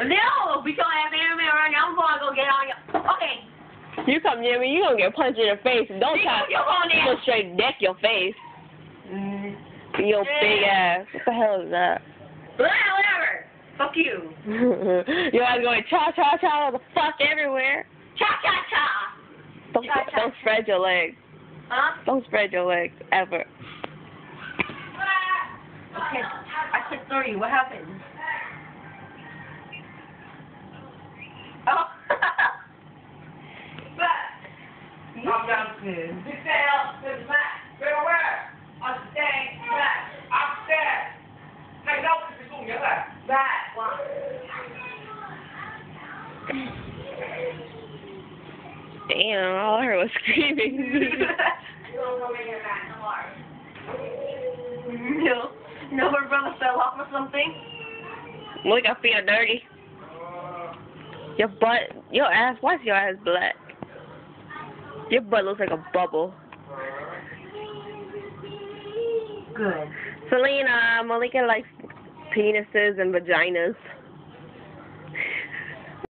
No, we don't have anime right now. I'm going to go get on you. Okay. You come near me, you gonna get punched in the face. Don't try to straight deck your face. Your big ass. What the hell is that? Whatever. Fuck you. Your ass going cha-cha-cha the fuck everywhere. Cha-cha-cha. Don't spread your legs. Huh? Don't spread your legs, ever. Okay, I said 30. What happened? Oh. Calm down. Sit down. Sit back. Go where? Upstairs. Back. Upstairs. Này đâu thì phải dùng nhớ rồi. Back. Damn, all I heard was screaming. No, her brother fell off or something. Look, I feel dirty. Your butt, your ass, why is your ass black? Your butt looks like a bubble. Good. Selena, Malika likes penises and vaginas.